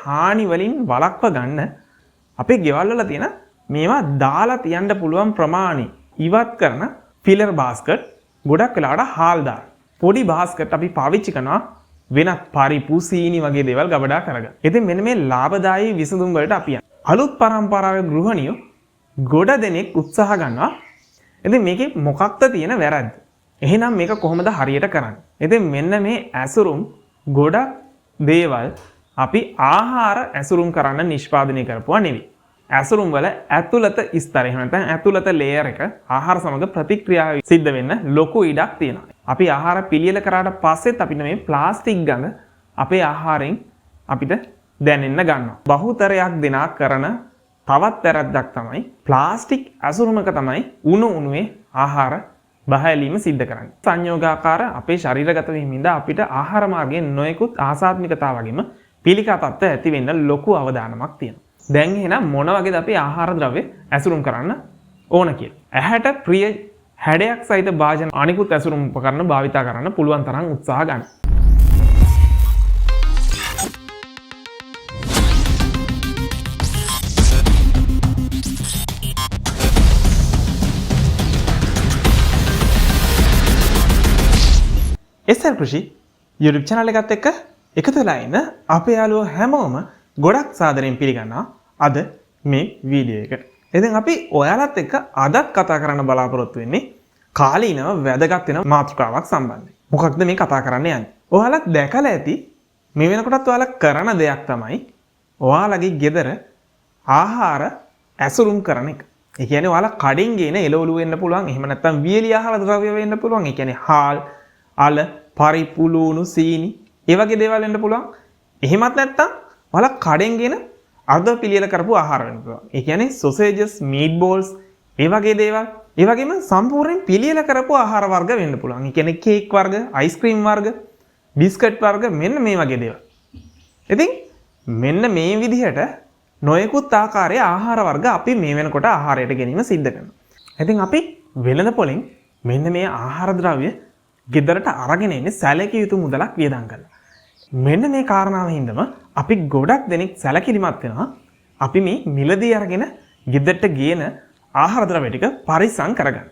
හානි වලින් වළක්ව ගන්න අපේ ගෙවල් වල තියෙන මේවා දාලා තියන්න පුළුවන් ප්‍රමාණය ඉවත් කරන ෆිලර් බාස්කට් ගොඩක් වෙලාවට හාල් දාන පොඩි බාස්කට් අපි පාවිච්චි කරනවා වෙනත් පරිප්පු සීනි වගේ දේවල් ගබඩා කරගන්න. ඉතින් මෙන්න මේ ලාභදායී විසඳුම් වලට අපි යන අලුත් පරම්පරාවේ ගෘහණියෝ ගොඩ දෙනෙක් උත්සාහ ගන්නවා. ඉතින් මේකේ මොකක්ද තියෙන වැරද්ද? එහෙනම් මේක කොහොමද හරියට කරන්නේ? ඉතින් මෙන්න මේ ඇසුරුම් ගොඩක් දේවල් අපි ආහාර ඇසුරුම් කරන්න නිෂ්පාදනය කරපුවා නෙවෙයි. ඇසුරුම් වල ඇතුළත ස්තරය එහෙම නැත්නම් ඇතුළත ලේයර් එක ආහාර සමග ප්‍රතික්‍රියාව සිද්ධ වෙන්න ලොකු ඉඩක් තියෙනවා. අපි ආහාර පිළියෙල කරාට පස්සෙත් අපිට මේ ප්ලාස්ටික් ගඳ අපේ ආහාරයෙන් අපිට දැනෙන්න ගන්නවා. බහුතරයක් දෙනා කරන තවත් වැරද්දක් තමයි ප්ලාස්ටික් ඇසුරුමක තමයි උණුවේ ආහාර බහැලීම සිද්ධ කරන්නේ. සංයෝගාකාර අපේ ශරීරගත වීමෙන්ද අපිට ආහාර මාර්ගයේ නොයෙකුත් ආසාත්මිකතා වගේම පිළිකා තත්ත්ව ඇති වෙන්න ලොකු අවදානමක් තියෙනවා. දැන් එහෙනම් මොන වගේද අපි ආහාර ද්‍රව්‍ය ඇසුරුම් කරන්න ඕන කියලා. ඇහැට ප්‍රිය හැඩයක් සහිත භාජන අනිකුත් ඇසුරුම් උපකරණ භාවිතා කරන්න පුළුවන් තරම් උත්සාහ ගන්න. SL කෘෂි YouTube channel එකත් එක්ක එකතු වෙලා ඉන්න අපේ යාළුවෝ හැමෝම ගොඩක් සාදරයෙන් පිළිගන්නවා අද මේ වීඩියෝ එකට. ඉතින් අපි ඔයාලත් එක්ක අදත් කතා කරන්න බලාපොරොත්තු වෙන්නේ කාලීනව වැදගත් වෙන මාතෘකාවක් සම්බන්ධයෙන්. මොකක්ද මේ කතා කරන්න යන්නේ? ඔයාලත් දැකලා ඇති මේ වෙනකොටත් ඔයාලා කරන දෙයක් තමයි ඔයාලගේ ගෙදර ආහාර ඇසුරුම් කරන එක. ඒ කියන්නේ ඔයාලා කඩෙන් ගේන එළවලු වෙන්න පුළුවන්. එහෙම නැත්නම් වියලි ආහාර ද්‍රව්‍ය වෙන්න පුළුවන්. ඒ කියන්නේ හාල්, අල, පරිප්පු, ලුණු, සීනි, ඒ වගේ දේවල් වෙන්න පුළුවන්. එහෙමත් නැත්නම් ඔයාලා කඩෙන් ගෙන අර්ධ පිළියෙල කරපු ආහාර වෙන්න පුළුවන්. ඒ කියන්නේ සොසේජස්, මීට් බෝල්ස්, ඒ වගේ දේවල්. ඒ වගේම සම්පූර්ණයෙන් පිළියෙල කරපු ආහාර වර්ග වෙන්න පුළුවන්. ඒ කියන්නේ කේක් වර්ග, අයිස්ක්‍රීම් වර්ග, බිස්කට් වර්ග මෙන්න මේ වගේ දේවල්. ඉතින් මෙන්න මේ විදිහට නොයෙකුත් ආකාරයේ ආහාර වර්ග අපි මේ වෙනකොට ආහාරයට ගැනීම සිද්ධ කරනවා. ඉතින් අපි වෙළඳ පොලෙන් මෙන්න මේ ආහාර ද්‍රව්‍ය ගෙදරට අරගෙන එන්නේ සැලකිය යුතු මුදලක් වියදම් කරලා. මෙන්න මේ කාරණාව හින්දාම අපි ගොඩක් දෙනෙක් සැලකිලිමත් වෙනවා. අපි මේ මිලදී අරගෙන ගෙදරට ගේන ආහාර ද්‍රව්‍ය ටික පරිස්සම් කරගන්න.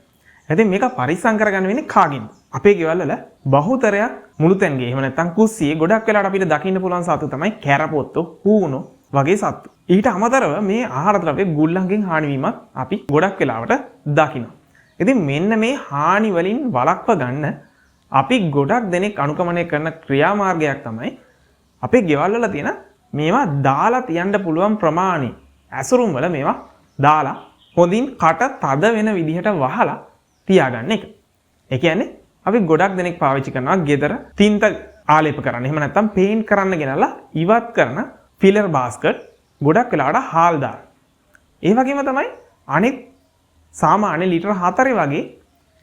ඉතින් මේක පරිස්සම් කරගන්න වෙන්නේ කාගෙන්ද? අපේ ගෙවල් වල බහුතරයක් මුළුතැන්ගේ එහෙම නැත්නම් කුස්සියේ ගොඩක් වෙලාවට අපිට දකින්න පුළුවන් සතු තමයි කැරපොත්තෝ, හූනෝ වගේ සතු. ඊට අමතරව මේ ආහාර ද්‍රව්‍ය ගුල්ලන්ගෙන් හානි වීමක් අපි ගොඩක් වෙලාවට දකිනවා. ඉතින් මෙන්න මේ හානි වලින් වළක්ව ගන්න අපි ගොඩක් දෙනෙක් අනුගමනය කරන ක්‍රියාමාර්ගයක් තමයි අපේ ගෙවල් වල තියෙන මේවා දාලා තියන්න පුළුවන් ප්‍රමාණය ඇසුරුම් වල මේවා දාලා හොඳින් කට තද වෙන විදිහට වහලා තියාගන්න එක. ඒ කියන්නේ අපි ගොඩක් දෙනෙක් පාවිච්චි කරනවා ගෙදර තින්ත ආලේප කරන්න. එහෙම නැත්නම් පේන්ට් කරන්න ගෙනලා ඉවත් කරන ෆිලර් බාස්කට් ගොඩක් වෙලාවට හාල් දාන. ඒ වගේම තමයි අනෙක් සාමාන්‍ය ලීටර් 4 වගේ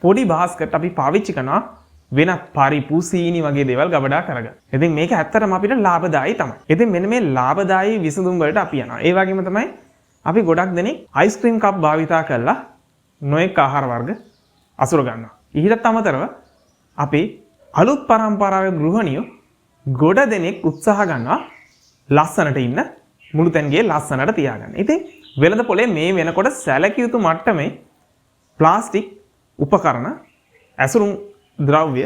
පොඩි බාස්කට් අපි පාවිච්චි කරනවා වෙනත් පරිප්පු සීනි වගේ දේවල් ගබඩා කරගන්න. ඉතින් මේක ඇත්තටම අපිට ලාභදායී තමයි. ඉතින් මෙන්න මේ ලාභදායී විසඳුම් වලට අපි යනවා. ඒ වගේම තමයි අපි ගොඩක් දෙනෙක් අයිස්ක්‍රීම් කප් භාවිතා කරලා නොයෙක් ආහාර වර්ග අසුර ගන්නවා. ඊටත් අමතරව අපි අලුත් පරම්පරාවේ ගෘහණියෝ ගොඩ දෙනෙක් උත්සාහ ගන්නවා ලස්සනට ඉන්න මුළුතැන්ගේ ලස්සනට තියාගන්න. ඉතින් වෙළඳ පොලේ මේ වෙනකොට සැලකිය යුතු මට්ටමේ ප්ලාස්ටික් උපකරණ ඇසුරුම් ද්‍රව්‍ය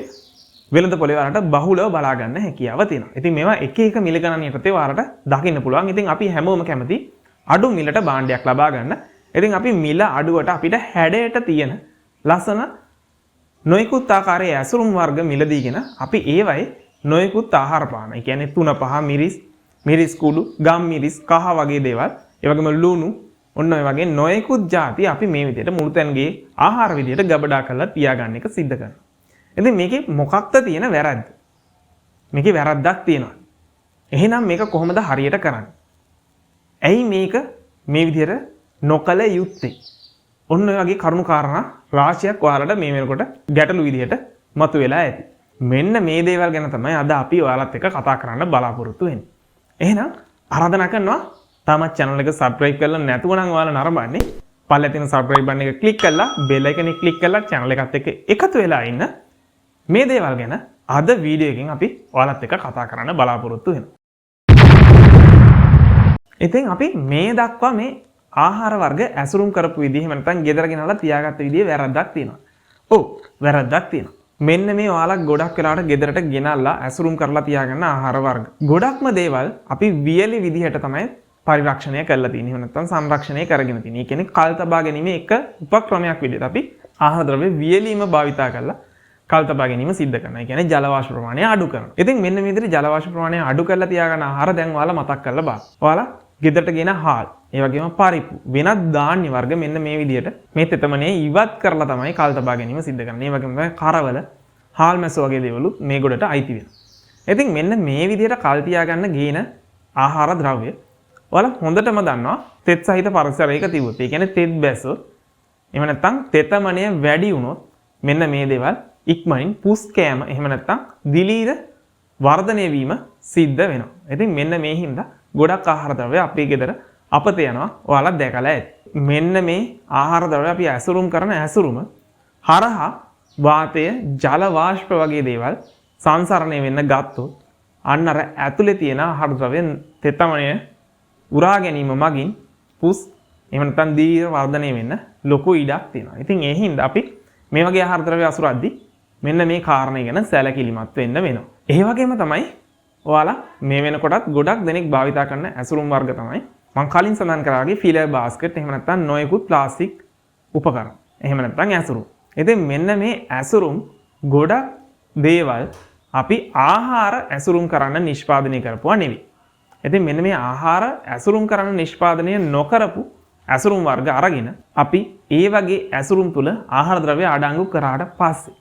වෙළඳ පොලේ වලට බහුලව බලා ගන්න හැකියාව තියෙනවා. ඉතින් මේවා එක එක මිල ගණන් යටතේ වලට දකින්න පුළුවන්. ඉතින් අපි හැමෝම කැමති අඩු මිලට භාණ්ඩයක් ලබා ගන්න. ඉතින් අපි මිල අඩුවට අපිට හැඩයට තියෙන ලස්සන නොයෙකුත් ආකාරයේ ඇසුරුම් වර්ග මිලදීගෙන අපි ඒවයි නොයෙකුත් ආහාර පාන. ඒ කියන්නේ තුන පහ මිරිස්, මිරිස් කුඩු, ගම් මිරිස්, කහ වගේ දේවල්, ඒ වගේම ලුණු, ඔන්න ඔය වගේ නොයෙකුත් ಜಾති අපි මේ විදිහට මුළුතැන්ගේ ආහාර විදිහට ගබඩා කරලා තියාගන්න එක සිද්ධ කරනවා. ඉතින් මේකේ මොකක්ද තියෙන වැරද්ද? මේකේ වැරද්දක් තියෙනවා. එහෙනම් මේක කොහොමද හරියට කරන්නේ? ඇයි මේක මේ විදිහට නොකල යුත්තේ? ඔන්න ඔය වගේ කරුණු කාරණා රාශියක් ඔයාලට මේ වෙනකොට ගැටලු විදිහට මතුවෙලා ඇති. මෙන්න මේ දේවල් ගැන තමයි අද අපි ඔයාලත් එක්ක කතා කරන්න බලාපොරොත්තු වෙන්නේ. එහෙනම් ආරාධනා කරනවා තාමත් channel එක subscribe කරලා නැතුව නම් ඔයාලා නරඹන්නේ පල්ලේ තියෙන subscribe button එක click කරලා bell icon එක click කරලා channel එකත් එක්ක එකතු වෙලා ඉන්න. මේ දේවල් ගැන අද වීඩියෝ එකෙන් අපි ඔයාලත් එක්ක කතා කරන්න බලාපොරොත්තු වෙනවා. ඉතින් අපි මේ දක්වා මේ ආහාර වර්ග ඇසුරුම් කරපු විදිහ එහෙම නැත්නම් ගෙදර ගෙනලා තියාගත්ත විදිහේ වැරද්දක් තියෙනවා. ඔව් වැරද්දක් තියෙනවා. මෙන්න මේ ඔයාලා ගොඩක් වෙලාවට ගෙදරට ගෙනල්ලා ඇසුරුම් කරලා තියාගන්න ආහාර වර්ග. ගොඩක්ම දේවල් අපි වියලි විදිහට තමයි පරිරක්ෂණය කරලා තියෙන්නේ. එහෙම නැත්නම් සංරක්ෂණය කරගෙන තියෙන්නේ. ඒ කියන්නේ කල් තබා ගැනීම එක උපක්‍රමයක් විදිහට අපි ආහාර ද්‍රව්‍ය වියලීම භාවිතා කරලා කල් තබා ගැනීම සිද්ධ කරනවා. ඒ කියන්නේ ජල වාෂ්ප ප්‍රමාණය අඩු කරනවා. ඉතින් මෙන්න මේ විදිහට ජල වාෂ්ප ප්‍රමාණය අඩු කරලා තියාගන්න ආහාර දැන් ඔයාලා මතක් කරලා බලන්න. ඔයාලා ගෙදරට ගෙන හාල්, ඒ වගේම පරිප්පු, වෙනත් ධාන්‍ය වර්ග මෙන්න මේ විදිහට මේ තෙතමනේ ඉවත් කරලා තමයි කල් තබා ගැනීම සිද්ධ කරන්නේ. ඒ වගේම තමයි කරවල, හාල් මැස්ස වගේ දේවලුත් මේ ගොඩට අයිති වෙනවා. ඉතින් මෙන්න මේ විදිහට කල් තියාගන්න ගේන ආහාර ද්‍රව්‍ය ඔයාලා හොඳටම දන්නවා තෙත් සහිත පරිසරයක තිබුත්. ඒ කියන්නේ තෙත් බැස්සොත් එහෙම නැත්නම් තෙතමනය වැඩි වුණොත් මෙන්න මේ දේවල් ඉක්මනින් පුස් කෑම එහෙම නැත්නම් දිලීර වර්ධනය වීම සිද්ධ වෙනවා. ඉතින් මෙන්න මේ හින්දා ගොඩක් ආහාර ද්‍රව්‍ය අපේ ගෙදර අපත යනවා. ඔයාලා දැකලා ඇති. මෙන්න මේ ආහාර ද්‍රව්‍ය අපි ඇසුරුම් කරන ඇසුරුම හරහා වාතය, ජල වාෂ්ප වගේ දේවල් සංසරණය වෙන්න ගත්තොත් අන්න අර ඇතුලේ තියෙන ආහාර ද්‍රව්‍ය තෙතමනය උරා ගැනීම මගින් පුස් එහෙම නැත්නම් දිලීර වර්ධනය වෙන්න ලොකු ඉඩක් තියෙනවා. ඉතින් ඒ හින්දා අපි මේ වගේ ආහාර ද්‍රව්‍ය අසුරද්දී මෙන්න මේ කාරණේ ගැන සැලකිලිමත් වෙන්න වෙනවා. ඒ වගේම තමයි ඔයාලා මේ වෙනකොටත් ගොඩක් දෙනෙක් භාවිතා කරන ඇසුරුම් වර්ග තමයි මම කලින් සඳහන් කරා වගේ ෆිලර් බාස්කට් එහෙම නැත්නම් නොයෙකුත් ප්ලාස්ටික් උපකරණ. එහෙම නැත්නම් ඇසුරුම්. ඉතින් මෙන්න මේ ඇසුරුම් ගොඩක් දේවල් අපි ආහාර ඇසුරුම් කරන්න නිෂ්පාදනය කරපුවා නෙවෙයි. ඉතින් මෙන්න මේ ආහාර ඇසුරුම් කරන්න නිෂ්පාදනය නොකරපු ඇසුරුම් වර්ග අරගෙන අපි ඒ වගේ ඇසුරුම් තුල ආහාර ද්‍රව්‍ය අඩංගු කරාට පස්සේ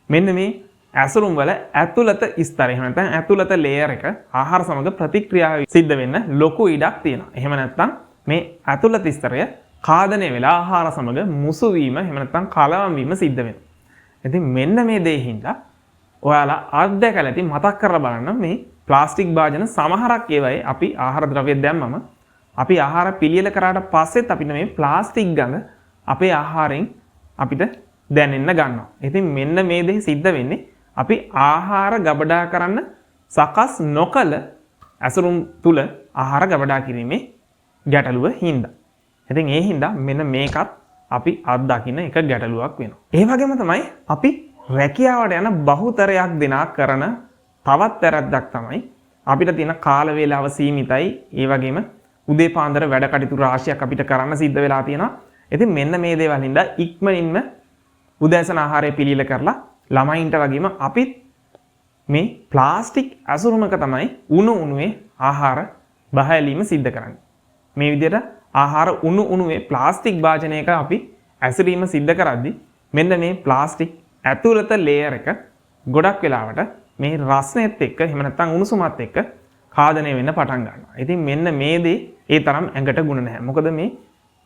මෙන්න මේ ඇසුරුම් වල ඇතුළත ස්තරය එහෙම නැත්නම් ඇතුළත ලේයර් එක ආහාර සමග ප්‍රතික්‍රියාව සිද්ධ වෙන්න ලොකු ඉඩක් තියෙනවා. එහෙම නැත්නම් මේ ඇතුළත ස්තරය කාදනය වෙලා ආහාර සමග මුසු වීම එහෙම නැත්නම් කලවම් වීම සිද්ධ වෙනවා. ඉතින් මෙන්න මේ දේ හින්දා ඔයාලා අත්දැකලා ඇති මතක් කරලා බලන්න මේ ප්ලාස්ටික් භාජන සමහරක් ඒවායේ අපි ආහාර ද්‍රව්‍ය දැම්මම අපි ආහාර පිළියෙල කරාට පස්සෙත් අපිට මේ ප්ලාස්ටික් ගඳ අපේ ආහාරයෙන් අපිට දැනෙන්න ගන්නවා. ඉතින් මෙන්න මේ දේ සිද්ධ වෙන්නේ අපි ආහාර ගබඩා කරන්න සකස් නොකළ ඇසුරුම් තුල ආහාර ගබඩා කිරීමේ ගැටලුව හින්දා. ඉතින් ඒ හින්දා මෙන්න මේකත් අපි අත්දකින්න එක ගැටලුවක් වෙනවා. ඒ වගේම තමයි අපි රැකියාවට යන බහුතරයක් දෙනා කරන තවත් වැරද්දක් තමයි අපිට තියෙන කාල වේලාව සීමිතයි. ඒ වගේම උදේ පාන්දර වැඩ කටයුතු රාශියක් අපිට කරන්න සිද්ධ වෙලා තියෙනවා. ඉතින් මෙන්න මේ දේවල් හින්දා ඉක්මනින්ම උදෑසන ආහාරය පිළියෙල කරලා ළමයින්ට වගේම අපිත් මේ ප්ලාස්ටික් ඇසුරුමක තමයි උණු උණුවේ ආහාර බහැලීම සිද්ධ කරන්නේ. මේ විදිහට ආහාර උණු උණුවේ ප්ලාස්ටික් භාජනයක අපි ඇසුරීම සිද්ධ කරද්දී මෙන්න මේ ප්ලාස්ටික් ඇතුළත ලේයර් එක ගොඩක් වෙලාවට මේ රස්නෙත් එක්ක එහෙම නැත්නම් උණුසුමත් එක්ක කාදනය වෙන්න පටන් ගන්නවා. ඉතින් මෙන්න මේ දේ ඒ තරම් ඇඟට ගුණ නැහැ. මොකද මේ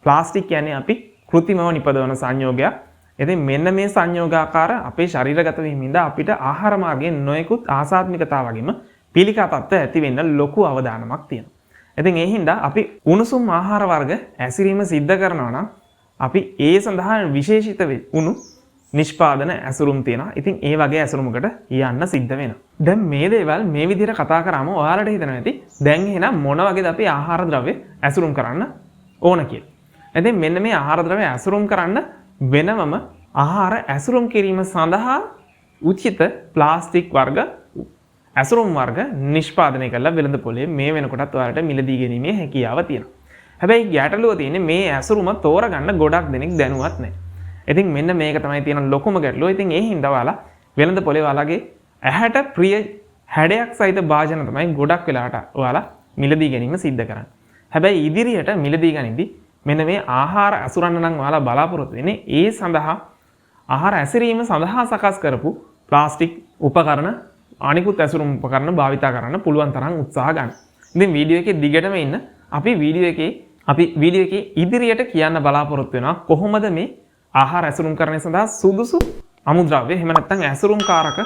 ප්ලාස්ටික් කියන්නේ අපි කෘත්‍රිමව නිපදවන සංයෝගයක්. ඉතින් මෙන්න මේ සංයෝගාකාර අපේ ශරීරගත වීමෙන්ද අපිට ආහාර මාර්ගයේ නොයෙකුත් ආසාත්මිකතා වගේම පිළිකා තත්ත්ව ඇති වෙන්න ලොකු අවදානමක් තියෙනවා. ඉතින් ඒ හින්දා අපි උණුසුම් ආහාර වර්ග ඇසිරීම සිද්ධ කරනවා නම් අපි ඒ සඳහා විශේෂිත වුණු නිෂ්පාදන ඇසුරුම් තියෙනවා. ඉතින් ඒ වගේ ඇසුරුමකට යන්න සිද්ධ වෙනවා. දැන් මේ දේවල් මේ විදිහට කතා කරාම ඔයාලට හිතෙනවා ඇති දැන් එහෙනම් මොන වගේද අපි ආහාර ද්‍රව්‍ය ඇසුරුම් කරන්න ඕන කියලා. ඉතින් මෙන්න මේ ආහාර ද්‍රව්‍ය ඇසුරුම් කරන්න වෙනමම ආහාර ඇසුරුම් කිරීම සඳහා උචිත ප්ලාස්ටික් වර්ග ඇසුරුම් වර්ග නිෂ්පාදනය කරලා වෙළඳ පොලේ මේ වෙනකොටත් ඔයාලට මිලදී ගැනීමේ හැකියාව තියෙනවා. හැබැයි ගැටලුව තියෙන්නේ මේ ඇසුරුම තෝරගන්න ගොඩක් දෙනෙක් දැනුවත් නැහැ. ඉතින් මෙන්න මේක තමයි තියෙන ලොකුම ගැටලුව. ඉතින් ඒ හින්දා ඔයාලා වෙළඳ පොලේ ඔයාලගේ ඇහැට ප්‍රිය හැඩයක් සහිත භාජන තමයි ගොඩක් වෙලාට ඔයාලා මිලදී ගැනීම සිද්ධ කරන්නේ. හැබැයි ඉදිරියට මිලදී ගනිද්දී මෙන්න මේ ආහාර ඇසුරන්න නම් ඔයාලා බලාපොරොත්තු වෙන්නේ ඒ සඳහා ආහාර ඇසිරීම සඳහා සකස් කරපු ප්ලාස්ටික් උපකරණ අනිකුත් ඇසුරුම් උපකරණ භාවිතා කරන්න පුළුවන් තරම් උත්සාහ ගන්න. ඉතින් වීඩියෝ එකේ දිගටම ඉන්න අපි වීඩියෝ එකේ ඉදිරියට කියන්න බලාපොරොත්තු වෙනවා කොහොමද මේ ආහාර ඇසුරුම් කරන සඳහා සුදුසු අමුද්‍රව්‍ය එහෙම නැත්නම් ඇසුරුම් කාරක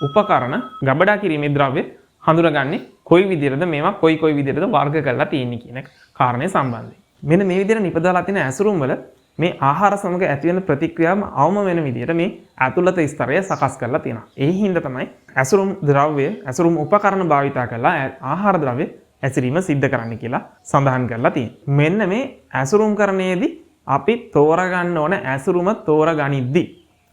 උපකරණ ගබඩා කිරීමේ ද්‍රව්‍ය හඳුනගන්නේ කොයි විදිහටද මේවා කොයි විදිහටද වර්ග කරලා තියෙන්නේ කියන කාරණේ සම්බන්ධයෙන්. මෙන්න මේ විදිහට නිපදවලා තියෙන ඇසුරුම් වල මේ ආහාර සමග ඇති වෙන ප්‍රතික්‍රියාවම අවම වෙන විදිහට මේ ඇතුළත ස්තරය සකස් කරලා තියෙනවා. ඒ හින්දා තමයි ඇසුරුම් ද්‍රව්‍ය ඇසුරුම් උපකරණ භාවිතා කරලා ආහාර ද්‍රව්‍ය ඇසිරීම සිද්ධ කරන්න කියලා සඳහන් කරලා තියෙනවා. මෙන්න මේ ඇසුරුම් කරණයේදී අපි තෝරගන්න ඕන ඇසුරුම තෝරගනිද්දී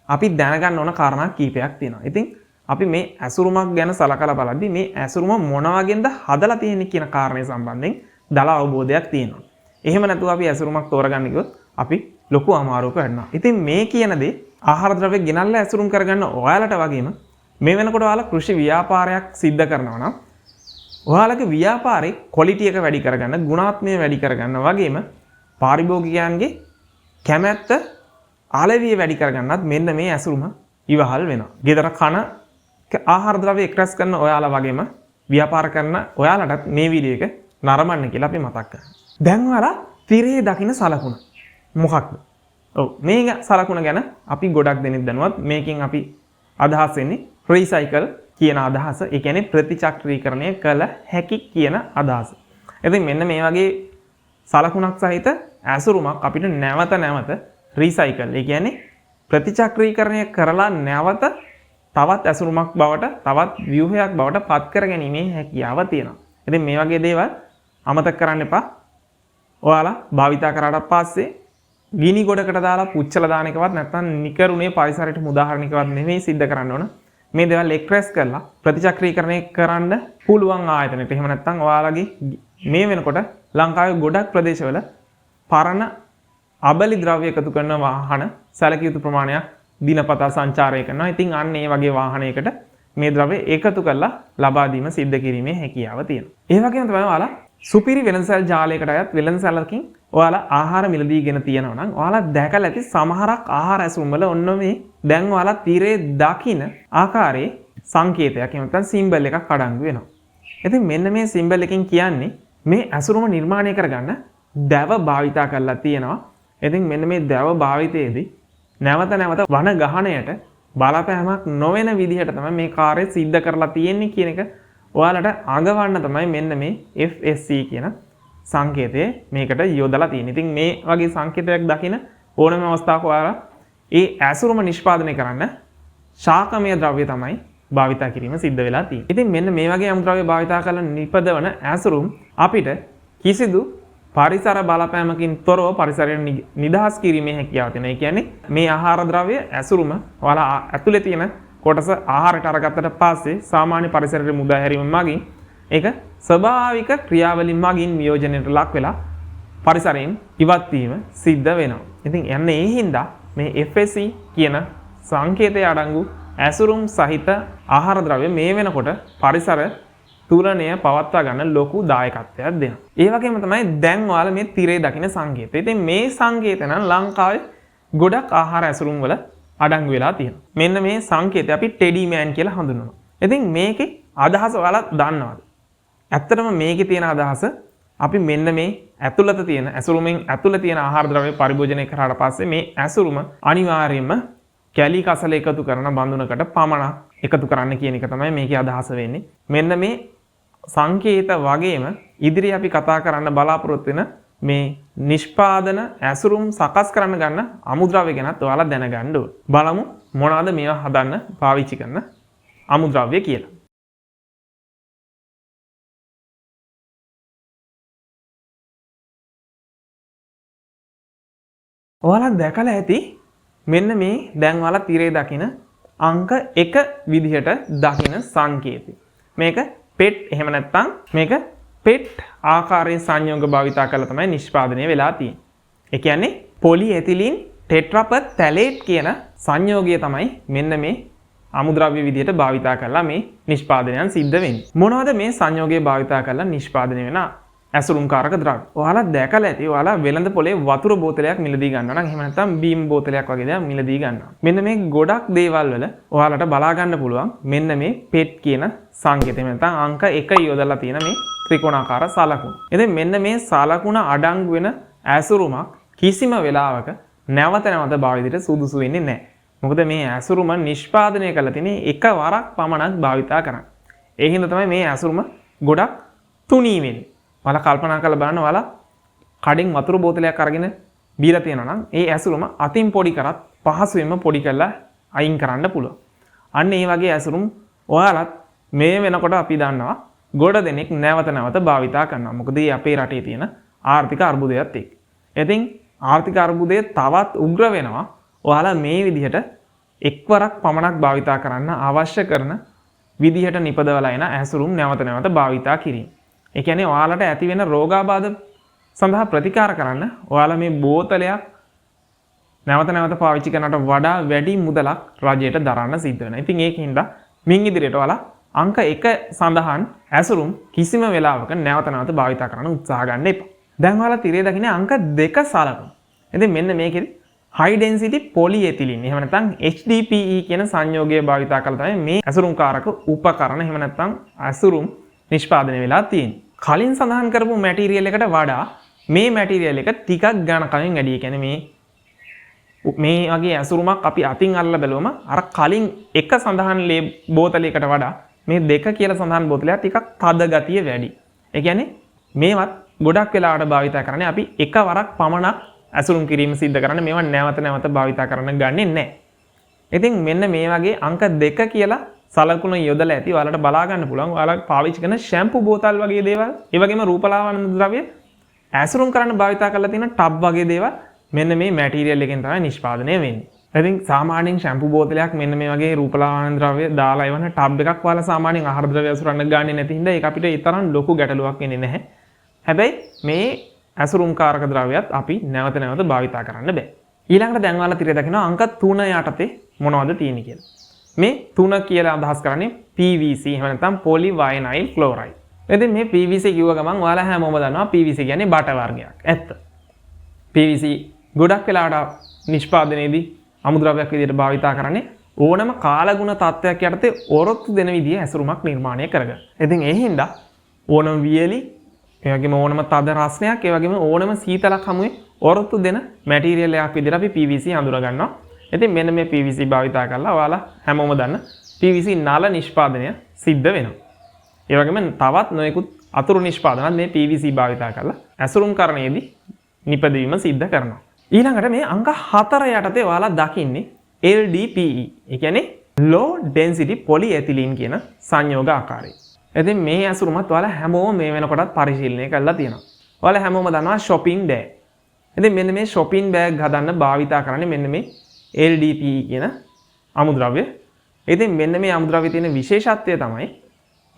අපි දැනගන්න ඕන කාරණා කීපයක් තියෙනවා. ඉතින් අපි මේ ඇසුරුමක් ගැන සලකලා බලද්දී මේ ඇසුරුම මොන වගේද හදලා තියෙන්නේ කියන කාරණේ සම්බන්ධයෙන් දල අවබෝධයක් තියෙනවා. එහෙම නැතුව අපි ඇසුරුමක් තෝරගන්න ගියොත් අපි ලොකු අමාරුවක වෙනවා. ඉතින් මේ කියන දේ ආහාර ද්‍රව්‍ය ගෙනල්ලා ඇසුරුම් කරගන්න ඔයාලට වගේම මේ වෙනකොට ඔයාලා කෘෂි ව්‍යාපාරයක් සිද්ධ කරනවා නම් ඔයාලගේ ව්‍යාපාරේ ක්වොලිටි එක වැඩි කරගන්න, ගුණාත්මය වැඩි කරගන්න වගේම පාරිභෝගිකයන්ගේ කැමැත්ත ආලවිය වැඩි කරගන්නත් මෙන්න මේ ඇසුරුම ඉවහල් වෙනවා. ගෙදර කන ආහාර ද්‍රව්‍ය එක්රැස් කරන ඔයාලා වගේම ව්‍යාපාර කරන ඔයාලටත් මේ වීඩියෝ එක නරඹන්න කියලා අපි මතක් කරනවා. දැන් ඔයාලා තිරේ දකින්න සලකුණ මොකක්ද? ඔව් මේ සලකුණ ගැන අපි ගොඩක් දෙනෙක් දන්නවත්. මේකෙන් අපි අදහස් වෙන්නේ රීසයිකල් කියන අදහස. ඒ කියන්නේ ප්‍රතිචක්‍රීකරණය කළ හැකි කියන අදහස. ඉතින් මෙන්න මේ වගේ සලකුණක් සහිත ඇසුරුමක් අපිට නැවත රීසයිකල්, ඒ කියන්නේ ප්‍රතිචක්‍රීකරණය කරලා නැවත තවත් ඇසුරුමක් බවට, තවත් ව්‍යුහයක් බවට පත් කර ගැනීමේ හැකියාව තියෙනවා. ඉතින් මේ වගේ දේවල් අමතක කරන්න එපා. ඔයාලා භාවිතා කරාට පස්සේ ගිනි ගොඩකට දාලා පුච්චලා දාන එකවත් නැත්නම් නිකරුණේ පරිසරයට මුදාහරණයකවත් නෙමෙයි සිද්ධ කරන්න ඕන. මේ දේවල් එක්ස්ප්‍රෙස් කරලා ප්‍රතිචක්‍රීකරණය කරන්න පුළුවන් ආයතනයට. එහෙම නැත්නම් ඔයාලගේ මේ වෙනකොට ලංකාවේ ගොඩක් ප්‍රදේශවල පරණ අබලි ද්‍රව්‍ය එකතු කරන වාහන සැලකිය යුතු ප්‍රමාණයක් දිනපතා සංචාරය කරනවා. ඉතින් අන්න ඒ වගේ වාහනයකට මේ ද්‍රව්‍ය එකතු කරලා ලබා දීම සිද්ධ කිරීමේ හැකියාව තියෙනවා. ඒ වගේම තමයි ඔයාලා සුපිරි වෙළඳසැල් ජාලයකට අයත් වෙළඳසැලකින් ඔයාලා ආහාර මිලදීගෙන තියෙනවා නම් ඔයාලා දැකලා ඇති සමහරක් ආහාර ඇසුරුම් වල ඔන්න මේ දැන් ඔයාලා තිරේ දකින්න ආකාරයේ සංකේතයක් එහෙම නැත්නම් සිම්බල් එකක් අඩංගු වෙනවා. ඉතින් මෙන්න මේ සිම්බල් එකෙන් කියන්නේ මේ ඇසුරුම නිර්මාණය කරගන්න දැව භාවිතා කරලා තියෙනවා. ඉතින් මෙන්න මේ දැව භාවිතයේදී නැවත වන ගහණයට බලපෑමක් නොවන විදිහට තමයි මේ කාර්යය සිද්ධ කරලා තියෙන්නේ කියන එක ඔයාලට අඟවන්න තමයි මෙන්න මේ FSC කියන සංකේතය මේකට යොදලා තියෙන්නේ. ඉතින් මේ වගේ සංකේතයක් දකින ඕනම අවස්ථාවක ඔයාලා ඒ ඇසුරුම නිෂ්පාදනය කරන්න ශාකමය ද්‍රව්‍ය තමයි භාවිතා කිරීම සිද්ධ වෙලා තියෙන්නේ. ඉතින් මෙන්න මේ වගේ අමුද්‍රව්‍ය භාවිතා කරලා නිපදවන ඇසුරුම් අපිට කිසිදු පරිසර බලපෑමකින් තොරව පරිසරයෙන් නිදහස් කිරීමේ හැකියාව තියෙනවා. ඒ කියන්නේ මේ ආහාර ද්‍රව්‍ය ඇසුරුම ඔයාලා ඇතුලේ තියෙන කොටස ආහාරයට අරගත්තට පස්සේ සාමාන්‍ය පරිසරයට මුදා හැරීම මගින් ඒක ස්වභාවික ක්‍රියාවලින් මගින් වියෝජනයට ලක් වෙලා පරිසරයෙන් ඉවත් වීම සිද්ධ වෙනවා. ඉතින් යන්නේ ඒ හින්දා මේ FSC කියන සංකේතය අඩංගු ඇසුරුම් සහිත ආහාර ද්‍රව්‍ය මේ වෙනකොට පරිසර තුලණය පවත්වා ගන්න ලොකු දායකත්වයක් දෙනවා. ඒ වගේම තමයි දැන් ඔයාලා මේ තිරේ දකින්න සංකේතය. ඉතින් මේ සංකේතය නම් ලංකාවේ ගොඩක් ආහාර ඇසුරුම් වල අඩංගු වෙලා තියෙනවා. මෙන්න මේ සංකේතය අපි ටෙඩි මෑන් කියලා හඳුන්වනවා. ඉතින් මේකේ අදහස ඔයාලා දන්නවද? ඇත්තටම මේකේ තියෙන අදහස අපි මෙන්න මේ ඇතුළත තියෙන ඇසුරුමෙන් ඇතුළත තියෙන ආහාර ද්‍රව්‍ය පරිභෝජනය කරාට පස්සේ මේ ඇසුරුම අනිවාර්යයෙන්ම කැලි කසල එකතු කරන බඳුනකට පමණක් එකතු කරන්න කියන එක තමයි මේකේ අදහස වෙන්නේ. මෙන්න මේ සංකේත වගේම ඉදිරි අපි කතා කරන්න බලාපොරොත්තු වෙන මේ නිෂ්පාදන ඇසුරුම් සකස් කරන්න ගන්න අමුද්‍රව්‍ය ගැනත් ඔයාලා දැනගන්න ඕන. බලමු මොනවාද මේවා හදන්න පාවිච්චි කරන අමුද්‍රව්‍ය කියලා. ඔයාලා දැකලා ඇති මෙන්න මේ දැන් ඔයාලා තිරේ දකින අංක 1 විදිහට දකින සංකේතය. මේක පෙට් එහෙම නැත්නම් මේක පෙට් ආකාරයේ සංයෝග භාවිතා කරලා තමයි නිෂ්පාදනය වෙලා තියෙන්නේ. ඒ කියන්නේ පොලිඑතිලීන් ටෙට්‍රාපර් ෆ්තලේට් කියන සංයෝගය තමයි මෙන්න මේ අමුද්‍රව්‍ය විදිහට භාවිතා කරලා මේ නිෂ්පාදනයන් සිද්ධ වෙන්නේ. මොනවද මේ සංයෝගය භාවිතා කරලා නිෂ්පාදනය වෙන ඇසුරුම්කාරක ද්‍රව්‍ය? ඔයාලා දැකලා ඇති ඔයාලා වෙළඳ පොලේ වතුර බෝතලයක් මිලදී ගන්නවා නම් එහෙම නැත්නම් බීම් බෝතලයක් වගේ දේවල් මිලදී ගන්නවා. මෙන්න මේ ගොඩක් දේවල් වල ඔයාලට බලා ගන්න පුළුවන් මෙන්න මේ පෙට් කියන සංකේතය නැත්නම් අංක 1 යොදලා තියෙන මේ ත්‍රිකෝණාකාර සලකුණ. ඉතින් මෙන්න මේ සලකුණ අඩංගු වෙන ඇසුරුමක් කිසිම වෙලාවක නැවත භාවිතයට සුදුසු වෙන්නේ නැහැ. මොකද මේ ඇසුරුම නිෂ්පාදනය කරලා තියෙන්නේ එකවරක් පමණක් භාවිතා කරන්න. ඒ හින්දා තමයි මේ ඇසුරුම ගොඩක් තුනී වෙන්නේ. ඔයාලා කල්පනා කරලා බලන්න ඔයාලා කඩෙන් වතුර බෝතලයක් අරගෙන බීලා තියෙනවා නම් ඒ ඇසුරුම අතින් පොඩි කරත් පහසුවෙන්ම පොඩි කරලා අයින් කරන්න පුළුවන්. අන්න ඒ වගේ ඇසුරුම් ඔයාලත් මේ වෙනකොට අපි දන්නවා ගොඩ දෙනෙක් නැවත නැවත භාවිතා කරනවා. මොකද මේ අපේ රටේ තියෙන ආර්ථික අර්බුදයත් එක්ක. ඉතින් ආර්ථික අර්බුදය තවත් උග්‍ර වෙනවා. ඔයාලා මේ විදිහට එක්වරක් පමණක් භාවිතා කරන්න අවශ්‍ය කරන විදිහට නිපදවලා එන ඇසුරුම් නැවත නැවත භාවිතා කිරීම. ඒ කියන්නේ ඔයාලට ඇති වෙන රෝගාබාධ සඳහා ප්‍රතිකාර කරන්න ඔයාලා මේ බෝතලයක් නැවත නැවත පාවිච්චි කරනට වඩා වැඩි මුදලක් රජයට දරන්න සිද්ධ වෙනවා. ඉතින් ඒකින්ද මින් ඉදිරියට ඔයාලා අංක 1 සඳහන් ඇසුරුම් කිසිම වෙලාවක නැවත නැවත භාවිතා කරන්න උත්සාහ ගන්න එපා. දැන් ඔයාලා තිරේ දකින්නේ අංක 2 සලකුණු. ඉතින් මෙන්න මේකෙදි high density polyethylene එහෙම නැත්නම් HDPE කියන සංයෝගය භාවිතා කරලා තමයි මේ ඇසුරුම්කාරක උපකරණ එහෙම නැත්නම් ඇසුරුම් නිෂ්පාදනය වෙලා තියෙන්නේ. කලින් සඳහන් කරපු මැටීරියල් එකට වඩා මේ මැටීරියල් එක ටිකක් ගණකමින් වැඩි. ඒ කියන්නේ මේ වගේ ඇසුරුමක් අපි අතින් අල්ලලා බැලුවම අර කලින් එක සඳහන් බෝතලයකට වඩා මේ 2 කියලා සඳහන් බෝතලයක් ටිකක් තද ගතිය වැඩි. ඒ කියන්නේ මේවත් ගොඩක් වෙලාවට භාවිතා කරන්නේ අපි එකවරක් පමණක් ඇසුරුම් කිරීම සිද්ධ කරන්නේ. මේවා නැවත නැවත භාවිතා කරන්න ගන්නෙ නැහැ. ඉතින් මෙන්න මේ වගේ අංක 2 කියලා සලකුණ යොදලා ඇති ඔයාලට බලා ගන්න පුළුවන්. ඔයාලා පාවිච්චි කරන ෂැම්පු බෝතල් වගේ දේවල්, ඒ වගේම රූපලාවන්‍ය ද්‍රව්‍ය ඇසුරුම් කරන්න භාවිතා කරලා තියෙන ටබ් වගේ දේවල් මෙන්න මේ මැටීරියල් එකෙන් තමයි නිෂ්පාදනය වෙන්නේ. ඉතින් සාමාන්‍යයෙන් ෂැම්පු බෝතලයක් මෙන්න මේ වගේ රූපලාවන්‍ය ද්‍රව්‍ය දාලා එවන ටබ් එකක් ඔයාලා සාමාන්‍යයෙන් ආහාර ද්‍රව්‍ය ඇසුරන්න ගන්නේ නැති හින්දා ඒක අපිට ඒ තරම් ලොකු ගැටලුවක් වෙන්නේ නැහැ. හැබැයි මේ ඇසුරුම්කාරක ද්‍රව්‍යත් අපි නැවත නැවත භාවිතා කරන්න බෑ. ඊළඟට දැන් ඔයාලා තිරේ දකිනවා අංක 3 යටතේ මොනවද තියෙන්නේ කියලා. මේ 3 කියලා අදහස් කරන්නේ PVC එහෙම නැත්නම් polyvinyl chloride. ඉතින් මේ PVC කිව්ව ගමන් ඔයාලා හැමෝම දන්නවා PVC කියන්නේ බට වර්ගයක්. ඇත්ත. PVC ගොඩක් වෙලාවට නිෂ්පාදනයේදී අමුද්‍රව්‍යයක් විදිහට භාවිතා කරන්නේ ඕනම කාලගුණ තත්ත්වයක් යටතේ ඔරොත්තු දෙන විදිහේ ඇසුරුමක් නිර්මාණය කරගන්න. ඉතින් ඒ හින්දා ඕනම වියලි ඒ වගේම ඕනම තද රසණයක් ඒ වගේම ඕනම සීතලක් හමුවේ ඔරොත්තු දෙන මැටීරියල් එකක් විදිහට අපි PVC හඳුනා ගන්නවා. ඉතින් මෙන්න මේ PVC භාවිතා කරලා ඔයාලා හැමෝම දන්න PVC නල නිෂ්පාදනය සිද්ධ වෙනවා. ඒ වගේම තවත් නොයෙකුත් අතුරු නිෂ්පාදනත් මේ PVC භාවිතා කරලා ඇසුරුම් කරණයේදී නිපදවීම සිද්ධ කරනවා. ඊළඟට මේ අංක 4 යටතේ ඔයාලා දකින්නේ LDPE. ඒ කියන්නේ low density polyethylene කියන සංයෝග ආකාරය. ඉතින් මේ ඇසුරුමත් ඔයාලා හැමෝම මේ වෙනකොටත් පරිශීලනය කරලා තියෙනවා. ඔයාලා හැමෝම දන්නවා shopping bag. ඉතින් මෙන්න මේ shopping bag හදන්න භාවිතා කරන්නේ මෙන්න මේ LDPE කියන අමුද්‍රව්‍ය. ඉතින් මෙන්න මේ අමුද්‍රව්‍යයේ තියෙන විශේෂත්වය තමයි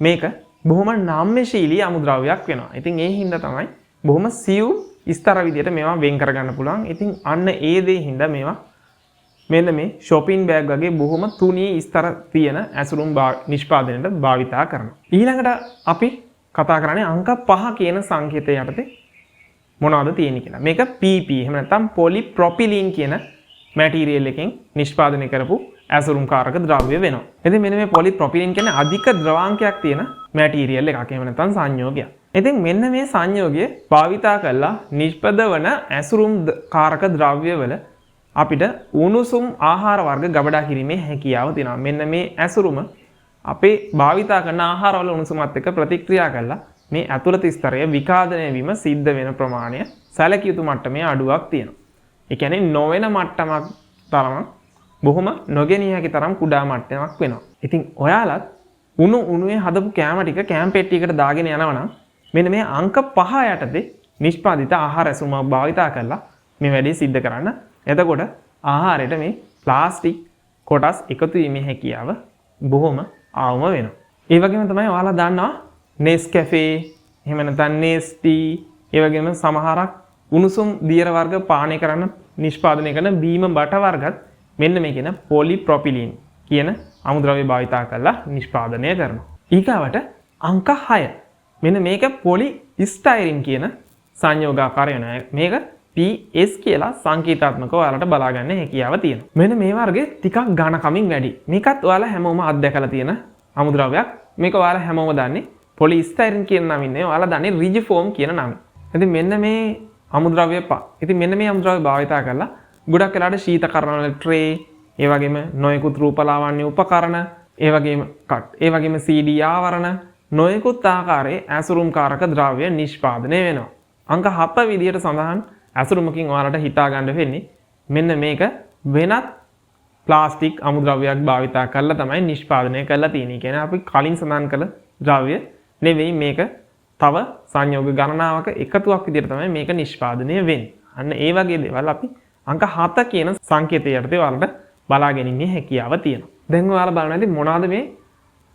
මේක බොහොම නම්‍යශීලී අමුද්‍රව්‍යයක් වෙනවා. ඉතින් ඒ හින්දා තමයි බොහොම සියුම් ස්තර විදියට මේවා වෙන් කරගන්න පුළුවන්. ඉතින් අන්න ඒ දේ හින්දා මේවා මෙන්න මේ shopping bag වගේ බොහොම තුනී ස්තර තියෙන ඇසුරුම් නිෂ්පාදනයට භාවිතා කරනවා. ඊළඟට අපි කතා කරන්නේ අංක 5 කියන සංකේතය යටතේ මොනවද තියෙන්නේ කියලා. මේක PP එහෙම නැත්නම් polypropylene කියන මැටීරියල් එකෙන් නිෂ්පාදනය කරපු ඇසුරුම්කාරක ද්‍රව්‍ය වෙනවා. ඉතින් මෙන්න මේ polypropylene කියන්නේ අධික ද්‍රවාංකයක් තියෙන මැටීරියල් එකක්. එහෙම නැත්නම් සංයෝගයක්. ඉතින් මෙන්න මේ සංයෝගය භාවිතා කරලා නිෂ්පදවන ඇසුරුම්කාරක ද්‍රව්‍ය වල අපිට උණුසුම් ආහාර වර්ග ගබඩා කිරීමේ හැකියාව තියෙනවා. මෙන්න මේ ඇසුරුම අපේ භාවිතා කරන ආහාරවල උණුසුමත් එක්ක ප්‍රතික්‍රියා කරලා මේ ඇතුළත ස්තරය විකාදනය වීම සිද්ධ වෙන ප්‍රමාණය සැලකිය යුතු මට්ටමේ අඩුවක් තියෙනවා. ඒ කියන්නේ නොවන මට්ටමක් තරම බොහොම නොගෙනිය හැකි තරම් කුඩා මට්ටමක් වෙනවා. ඉතින් ඔයාලත් උණුවේ හදපු කෑම ටික කෑම පෙට්ටියකට දාගෙන යනවා නම් මෙන්න මේ අංක 5 යටතේ නිෂ්පාදිත ආහාර ඇසුරුමක් භාවිතා කරලා මේ වැඩේ සිද්ධ කරන්න. එතකොට ආහාරයට මේ ප්ලාස්ටික් කොටස් එකතු වීමේ හැකියාව බොහොම අවම වෙනවා. ඒ වගේම තමයි ඔයාලා දන්නවා Nescafe එහෙම නැත්නම් Nestea ඒ වගේම සමහරක් උණුසුම් දියර වර්ග පානය කරන නිෂ්පාදනය කරන බීම බට වර්ගත් මෙන්න මේ කියන polypropylene කියන අමුද්‍රව්‍ය භාවිතා කරලා නිෂ්පාදනය කරනවා. ඊගාවට අංක 6 මෙන්න මේක polystyrene කියන සංයෝගාකාරය වෙනවා. මේක PS කියලා සංකේතාත්මකව ඔයාලට බලා ගන්න හැකියාව තියෙනවා. මෙන්න මේ වර්ගේ ටිකක් ඝනකමින් වැඩි. මේකත් ඔයාලා හැමෝම අත්දැකලා තියෙන අමුද්‍රව්‍යයක්. මේක ඔයාලා හැමෝම දන්නේ polystyrene කියන නමින් නෙවෙයි. ඔයාලා දන්නේ Rigifoam කියන නමින්. ඉතින් මෙන්න මේ අමුද්‍රව්‍ය ඉතින් මෙන්න මේ අමුද්‍රව්‍ය භාවිතා කරලා ගොඩක් වෙලාවට ශීතකරණ වල ට්‍රේ, ඒ වගේම නොයෙකුත් රූපලාවන්‍ය උපකරණ, ඒ වගේම ඒ වගේම CD ආවරණ නොයෙකුත් ආකාරයේ ඇසුරුම්කාරක ද්‍රව්‍ය නිෂ්පාදනය වෙනවා. අංක 7 විදියට සඳහන් ඇසුරුමකින් ඔයාලට හිතා ගන්න වෙන්නේ මෙන්න මේක වෙනත් ප්ලාස්ටික් අමුද්‍රව්‍යයක් භාවිතා කරලා තමයි නිෂ්පාදනය කරලා තියෙන්නේ. කියන්නේ අපි කලින් සඳහන් කළ ද්‍රව්‍ය නෙවෙයි මේක තව සංයෝග ගණනාවක එකතුවක් විදිහට තමයි මේක නිෂ්පාදනය වෙන්නේ. අන්න ඒ වගේ දේවල් අපි අංක 7 කියන සංකේතය යටතේ ඔයාලට බලා ගැනීමේ හැකියාව තියෙනවා. දැන් ඔයාලා බලන්න ඇති මොනවාද මේ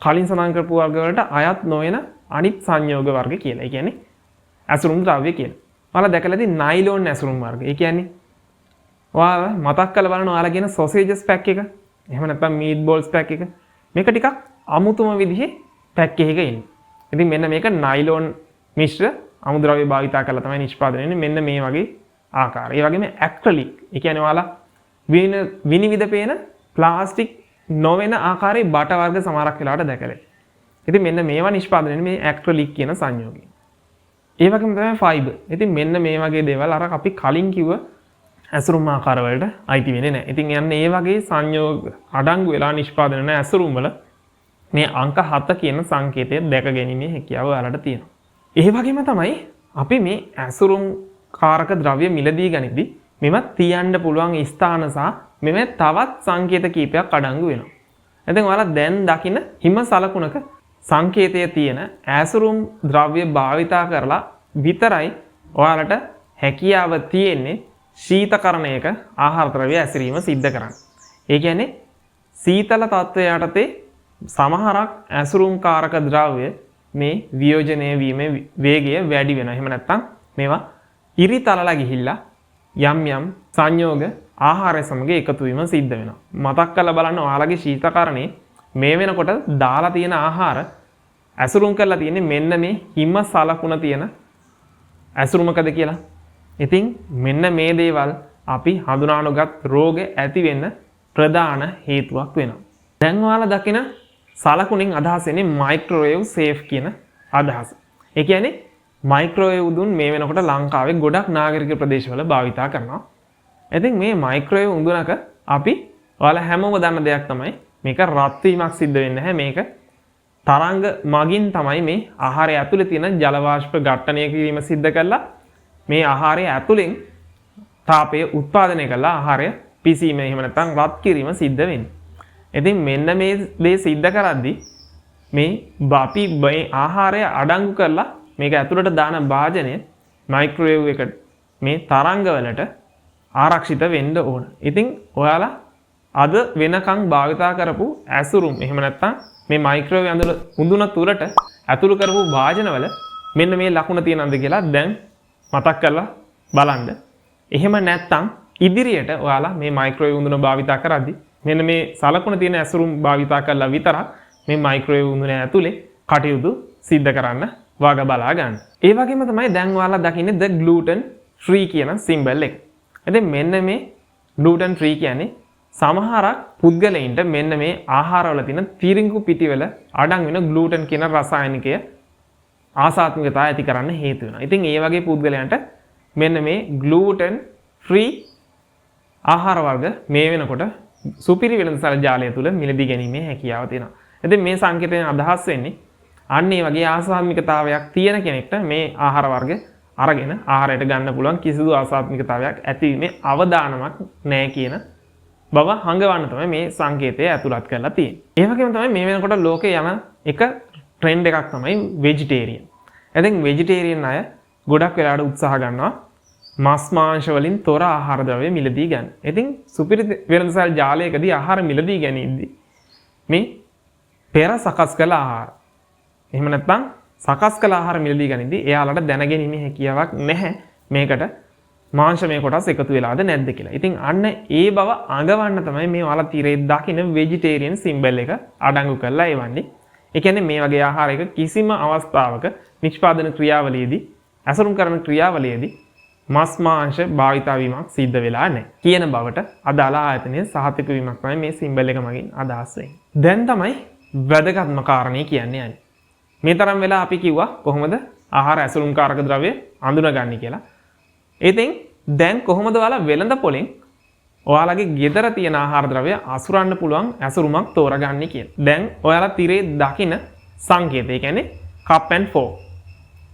කලින් සඳහන් කරපු වර්ග වලට අයත් නොවන අනිත් සංයෝග වර්ග කියලා. ඒ කියන්නේ ඇසුරුම් ද්‍රව්‍ය කියලා. ඔයාලා දැකලා ඇති නයිලෝන් ඇසුරුම් වර්ග. ඒ කියන්නේ ඔයාලා මතක් කරලා බලන්න ඔයාලා කියන සොසේජස් පැක් එක. එහෙම නැත්නම් මීට් බෝල්ස් පැක් එක. මේක ටිකක් අමුතුම විදිහේ පැක් එකක එන්නේ. ඉතින් මෙන්න මේක නයිලෝන් මිශ්‍ර අමුද්‍රව්‍ය භාවිතා කරලා තමයි නිෂ්පාදනය වෙන්නේ. මෙන්න මේ වගේ ආකාරය. ඒ වගේම ඇක්‍රිලික්. ඒ කියන්නේ ඔයාලා විනිවිද පේන ප්ලාස්ටික් නොවන ආකාරයේ බට වර්ග සමහරක් වෙලාවට දැකලා. ඉතින් මෙන්න මේවා නිෂ්පාදනය වෙන්නේ මේ ඇක්‍රිලික් කියන සංයෝගයෙන්. ඒ වගේම තමයි ෆයිබර්. ඉතින් මෙන්න මේ වගේ දේවල් අර අපි කලින් කිව්ව ඇසුරුම් ආකාර වලට අයිති වෙන්නේ නැහැ. ඉතින් යන්නේ මේ වගේ සංයෝග අඩංගු වෙලා නිෂ්පාදනය වෙන ඇසුරුම් වල මේ අංක 7 කියන සංකේතය දැක ගැනීමේ හැකියාව ඔයාලට තියෙනවා. ඒ වගේම තමයි අපි මේ ඇසුරුම් කාරක ද්‍රව්‍ය මිලදී ගනිද්දී මෙව තියන්න පුළුවන් ස්ථාන සහ මෙව තවත් සංකේත කීපයක් අඩංගු වෙනවා. ඉතින් ඔයාලා දැන් දකින හිම සලකුණක සංකේතය තියෙන ඇසුරුම් ද්‍රව්‍ය භාවිතා කරලා විතරයි ඔයාලට හැකියාව තියෙන්නේ ශීතකරණයක ආහාර ද්‍රව්‍ය ඇසිරීම සිද්ධ කරන්න. ඒ කියන්නේ සීතල තත්ත්වය යටතේ සමහරක් ඇසුරුම් කාරක ද්‍රව්‍ය මේ වියෝජනය වීමේ වේගය වැඩි වෙනවා. එහෙම නැත්නම් මේවා ඉරිතලලා ගිහිල්ලා යම් යම් සංයෝග ආහාරය සමග එකතු වීම සිද්ධ වෙනවා. මතක් කරලා බලන්න ඔයාලගේ ශීතකරණේ මේ වෙනකොට දාලා තියෙන ආහාර ඇසුරුම් කරලා තියෙන්නේ මෙන්න මේ හිම සලකුණ තියෙන ඇසුරුමකද කියලා. ඉතින් මෙන්න මේ දේවල් අපි හඳුනානුගත් රෝග ඇති වෙන්න ප්‍රධාන හේතුවක් වෙනවා. දැන් ඔයාලා දකින සලකුණෙන් අදහස් වෙන්නේ මයික්‍රෝවේව් සේෆ් කියන අදහස. ඒ කියන්නේ මයික්‍රෝවේව් උදුන් මේ වෙනකොට ලංකාවේ ගොඩක් නාගරික ප්‍රදේශවල භාවිතා කරනවා. ඉතින් මේ මයික්‍රෝවේව් උදුනක අපි ඔයාලා හැමෝම දන්න දෙයක් තමයි මේක රත් වීමක් සිද්ධ වෙන්නේ නැහැ. මේක තරංග මගින් තමයි මේ ආහාරය ඇතුලේ තියෙන ජල වාෂ්ප ඝට්ටණය කිරීම සිද්ධ කරලා මේ ආහාරය ඇතුලෙන් තාපය උත්පාදනය කරලා ආහාරය පිසීම එහෙම නැත්නම් රත් කිරීම සිද්ධ වෙන්නේ. ඉතින් මෙන්න මේ දේ සිද්ධ කරද්දී මේ අපි මේ ආහාරය අඩංගු කරලා මේක ඇතුළට දාන භාජනය මයික්‍රෝවේව් එකට මේ තරංග වලට ආරක්ෂිත වෙන්න ඕන. ඉතින් ඔයාලා අද වෙනකන් භාවිතා කරපු ඇසුරුම් එහෙම නැත්නම් මේ මයික්‍රෝවේව් උඳුන තුරට ඇතුළු කරපු භාජනවල මෙන්න මේ ලකුණ තියෙනවද කියලා දැන් මතක් කරලා බලන්න. එහෙම නැත්නම් ඉදිරියට ඔයාලා මේ මයික්‍රෝවේව් උඳුන භාවිතා කරද්දී මෙන්න මේ සලකුණ තියෙන ඇසුරුම් භාවිතා කරලා විතරක් මේ මයික්‍රෝවේව් උඳුන ඇතුලේ කටයුතු සිද්ධ කරන්න වග බලා ගන්න. ඒ වගේම තමයි දැන් ඔයාලා දකින්නේ the gluten free කියන සිම්බල් එක. ඉතින් මෙන්න මේ gluten free කියන්නේ සමහරක් පුද්ගලයින්ට මෙන්න මේ ආහාරවල තියෙන තිරිඟු පිටිවල අඩං වෙන gluten කියන රසායනිකය ආසාත්මිකතාව ඇති කරන්න හේතු වෙනවා. ඉතින් ඒ වගේ පුද්ගලයන්ට මෙන්න මේ gluten free ආහාර වර්ග මේ වෙනකොට සුපිරි වෙළඳසැල ජාලය තුල මිලදී ගැනීමේ හැකියාව තියෙනවා. ඉතින් මේ සංකේතයෙන් අදහස් වෙන්නේ අන්න ඒ වගේ ආසාත්මිකතාවයක් තියෙන කෙනෙක්ට මේ ආහාර වර්ග අරගෙන ආහාරයට ගන්න පුළුවන් කිසිදු ආසාත්මිකතාවයක් ඇතිවීමේ අවදානමක් නැහැ කියන බව හංගවන්න තමයි මේ සංකේතය ඇතුළත් කරලා තියෙන්නේ. ඒ වගේම තමයි මේ වෙනකොට ලෝකේ යන එක ට්‍රෙන්ඩ් එකක් තමයි වෙජිටේරියන්. ඉතින් වෙජිටේරියන් අය ගොඩක් වෙලාවට උත්සාහ ගන්නවා මස් මාංශ වලින් තොර ආහාර ද්‍රව්‍ය මිලදී ගන්න. ඉතින් සුපිරි වෙළඳසැල් ජාලයකදී ආහාර මිලදී ගැනීමදී මේ පෙර සකස් කළ ආහාර එහෙම නැත්නම් සකස් කළ ආහාර මිලදී ගැනීමදී එයාලට දැනගැනීමේ හැකියාවක් නැහැ මේකට මාංශමය කොටස් එකතු වෙලාද නැද්ද කියලා. ඉතින් අන්න ඒ බව අඟවන්න තමයි මේ ඔයාලා තිරේ දකින්න වෙජිටේරියන් සිම්බල් එක අඩංගු කරලා එවන්නේ. ඒ කියන්නේ මේ වගේ ආහාරයක කිසිම අවස්ථාවක නිෂ්පාදන ක්‍රියාවලියේදී ඇසුරුම් කරන ක්‍රියාවලියේදී මස් මාංශ භාවිතා වීමක් සිද්ධ වෙලා නැහැ කියන බවට අදාළ ආයතනයේ සහතික වීමක් තමයි මේ සිම්බල් එක මගින් අදහස් වෙන්නේ. දැන් තමයි වැදගත්ම කාරණේ කියන්නේ යන්නේ. මේ තරම් වෙලා අපි කිව්වා කොහොමද ආහාර ඇසුරුම් කාරක ද්‍රව්‍ය අඳුනගන්නේ කියලා. ඉතින් දැන් කොහොමද ඔයාලා වෙළඳ පොලෙන් ඔයාලගේ ගෙදර තියෙන ආහාර ද්‍රව්‍ය අසුරන්න පුළුවන් ඇසුරුමක් තෝරගන්නේ කියලා. දැන් ඔයාලා තිරේ දකින සංකේතය කියන්නේ cup and fork.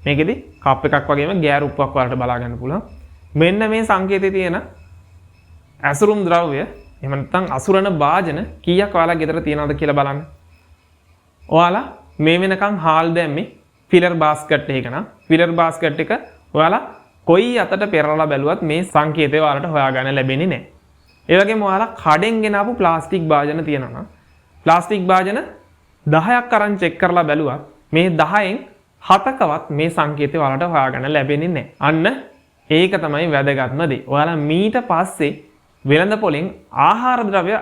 මේකෙදි කප් එකක් වගේම ගෑරුප්පක් වලට බලා ගන්න පුළුවන්. මෙන්න මේ සංකේතයේ තියෙන ඇසුරුම් ද්‍රව්‍ය එහෙම නැත්නම් අසුරන භාජන කීයක් ඔයාලා ගෙදර තියනවද කියලා බලන්න. ඔයාලා මේ වෙනකන් හාල් දැම්මේ ෆිලර් බාස්කට් එක නම් ෆිලර් බාස්කට් එක ඔයාලා කොයි අතට පෙරලලා බැලුවත් මේ සංකේතය ඔයාලට හොයාගන්න ලැබෙන්නේ නැහැ. ඒ වගේම ඔයාලා කඩෙන් ගෙනාපු ප්ලාස්ටික් භාජන තියෙනවා නම් ප්ලාස්ටික් භාජන 10ක් අරන් චෙක් කරලා බැලුවත් මේ 10න් 7කවත් මේ සංකේතය ඔයාලට හොයාගන්න ලැබෙන්නේ නැහැ. අන්න ඒක තමයි වැදගත්ම දේ. ඔයාලා මීට පස්සේ වෙළඳ පොලෙන් ආහාර ද්‍රව්‍ය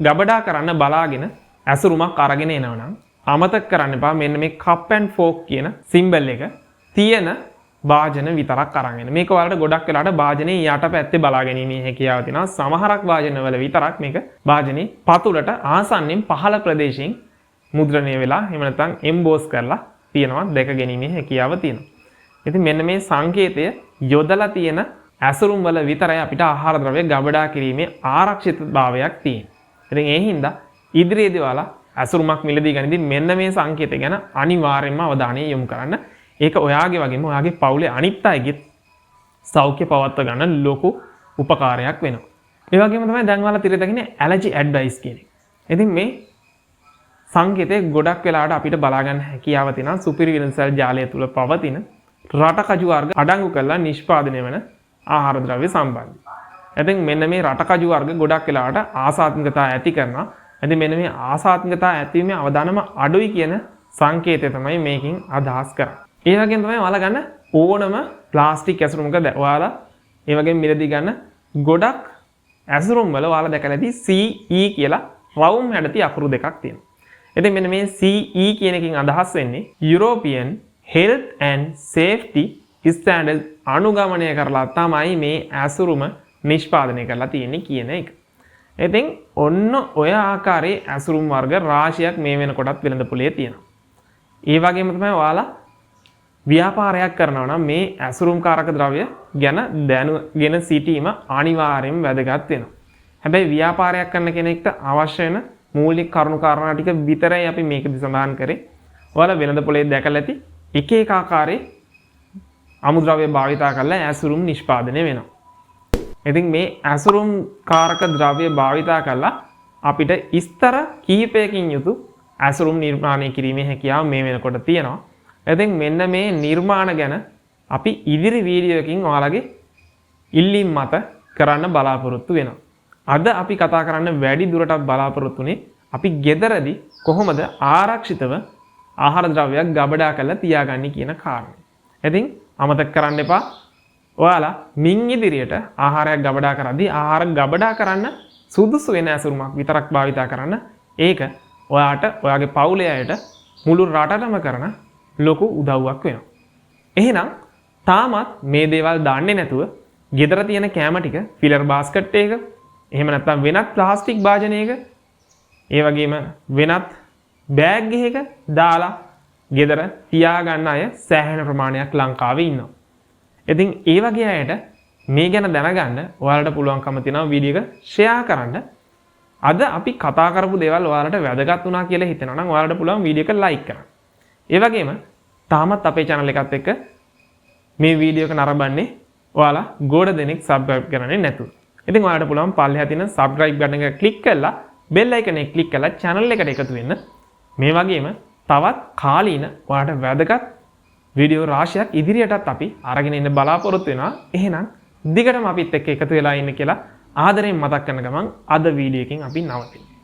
ගබඩා කරන්න බලාගෙන ඇසුරුමක් අරගෙන එනවනම් අමතක කරන්න එපා මෙන්න මේ cup and fork කියන සිම්බල් එක තියෙන භාජන විතරක් අරන් එන්න. මේක ඔයාලට ගොඩක් වෙලාට භාජනේ යටපැත්තේ බලාගැනීමේ හැකියාව තියෙනවා. සමහරක් භාජනවල විතරක් මේක භාජනේ පතුලට ආසන්නෙන් පහළ ප්‍රදේශයෙන් මුද්‍රණය වෙලා එහෙම නැත්නම් එම්බෝස් කරලා තියෙනවා දැක ගැනීමේ හැකියාව තියෙනවා. ඉතින් මෙන්න මේ සංකේතය යොදලා තියෙන ඇසුරුම් වල විතරයි අපිට ආහාර ද්‍රව්‍ය ගබඩා කිරීමේ ආරක්ෂිතභාවයක් තියෙන්නේ. ඉතින් ඒ හින්දා ඉදිරියේදී ඔයාලා ඇසුරුමක් මිලදී ගනිද්දී මෙන්න මේ සංකේතය ගැන අනිවාර්යයෙන්ම අවධානය යොමු කරන්න. ඒක ඔයාගේ වගේම ඔයාගේ පවුලේ අනිත් අයගේ සෞඛ්‍ය පවත්වා ගන්න ලොකු උපකාරයක් වෙනවා. ඒ වගේම තමයි දැන් ඔයාලා තිරේ දකින්නේ ඇලර්ජි ඇඩ්වයිස් කියන එක. ඉතින් මේ සංකේතය ගොඩක් වෙලාවට අපිට බලා ගන්න හැකියාව තියෙනවා සුපිරි විලන්සල් ජාලය තුල පවතින රටකජු වර්ග අඩංගු කරලා නිෂ්පාදනය වෙන ආහාර ද්‍රව්‍ය සම්බන්ධයි. ඉතින් මෙන්න මේ රටකජු වර්ග ගොඩක් වෙලාවට ආසාත්මිකතා ඇති කරනවා. ඉතින් මෙන්න මේ ආසාත්මිකතා ඇතිවීමේ අවදානම අඩුයි කියන සංකේතය තමයි මේකෙන් අදහස් කරන්නේ. ඒ වගේම තමයි ඔයාලා ගන්න ඕනම ප්ලාස්ටික් ඇසුරුමක ඔයාලා ඒ වගේම මිලදී ගන්න ගොඩක් ඇසුරුම් වල ඔයාලා දැකලා ඇති CE කියලා රවුම් හැඩති අකුරු දෙකක් තියෙනවා. ඉතින් මෙන්න මේ CE කියන එකෙන් අදහස් වෙන්නේ European Health and Safety Standards අනුගමනය කරලා තමයි මේ ඇසුරුම නිෂ්පාදනය කරලා තියෙන්නේ කියන එක. ඉතින් ඔන්න ඔය ආකාරයේ ඇසුරුම් වර්ග රාශියක් මේ වෙනකොටත් වෙළඳ පොලේ තියෙනවා. ඒ වගේම තමයි ඔයාලා ව්‍යාපාරයක් කරනවා නම් මේ ඇසුරුම් කාරක ද්‍රව්‍ය ගැන දැනගෙන සිටීම අනිවාර්යෙන් වැදගත් වෙනවා. හැබැයි ව්‍යාපාරයක් කරන කෙනෙක්ට අවශ්‍ය වෙන මූලික කරුණු කාරණා ටික විතරයි අපි මේකදී සඳහන් කරේ. ඔයාලා වෙළඳ පොලේ දැකලා ඇති එක එක ආකාරයේ අමුද්‍රව්‍ය භාවිතා කරලා ඇසුරුම් නිෂ්පාදනය වෙනවා. ඉතින් මේ ඇසුරුම් කාරක ද්‍රව්‍ය භාවිතා කරලා අපිට ස්තර කිහිපයකින් යුතු ඇසුරුම් නිර්මාණය කිරීමේ හැකියාව මේ වෙනකොට තියෙනවා. ඉතින් මෙන්න මේ නිර්මාණ ගැන අපි ඉදිරි වීඩියෝකින් ඔයාලගේ ඉල්ලීම් මත කරන්න බලාපොරොත්තු වෙනවා. අද අපි කතා කරන්න වැඩි දුරටත් බලාපොරොත්තුනේ අපි ගෙදරදී කොහොමද ආරක්ෂිතව ආහාර ද්‍රව්‍යයක් ගබඩා කරලා තියාගන්නේ කියන කාරණය. ඉතින් අමතක කරන්න එපා. ඔයාලා මින් ඉදිරියට ආහාරයක් ගබඩා කරද්දී ආහාර ගබඩා කරන්න සුදුසු වෙන ඇසුරුමක් විතරක් භාවිතා කරන්න. ඒක ඔයාට ඔයාගේ පවුලේ අයට මුළු රටටම කරන ලොකු උදව්වක් වෙනවා. එහෙනම් තාමත් මේ දේවල් දාන්නේ නැතුව ගෙදර තියෙන කැම ටික ෆිලර් බාස්කට් එකක එහෙම නැත්නම් වෙනත් ප්ලාස්ටික් භාජනයක ඒ වගේම වෙනත් බෑග් එකක දාලා ගෙදර තියාගන්න අය සෑහෙන ප්‍රමාණයක් ලංකාවේ ඉන්නවා. ඉතින් ඒ වගේ අයට මේ ගැන දැනගන්න ඔයාලට පුළුවන්කම තියෙනවා වීඩියෝ එක ෂෙයා කරන්න. අද අපි කතා කරපු දේවල් ඔයාලට වැදගත් වුණා කියලා හිතෙනවා නම් ඔයාලට පුළුවන් වීඩියෝ එක ලයික් කරන්න. ඒ වගේම තාමත් අපේ channel එකත් එක්ක මේ වීඩියෝ එක නරඹන්නේ ඔයාලා ගොඩ දෙනෙක් subscribe කරන්නේ නැතුව. ඉතින් ඔයාලට පුළුවන් පල්ලෙහා තියෙන subscribe button එක click කරලා bell icon එක click කරලා channel එකට එකතු වෙන්න. මේ වගේම තවත් කාලීන ඔයාලට වැදගත් වීඩියෝ රාශියක් ඉදිරියටත් අපි අරගෙන ඉන්න බලාපොරොත්තු වෙනවා. එහෙනම් දිගටම අපිත් එක්ක එකතු වෙලා ඉන්න කියලා ආදරෙන් මතක් කරන ගමන් අද වීඩියෝ එකකින් අපි නවතිනවා.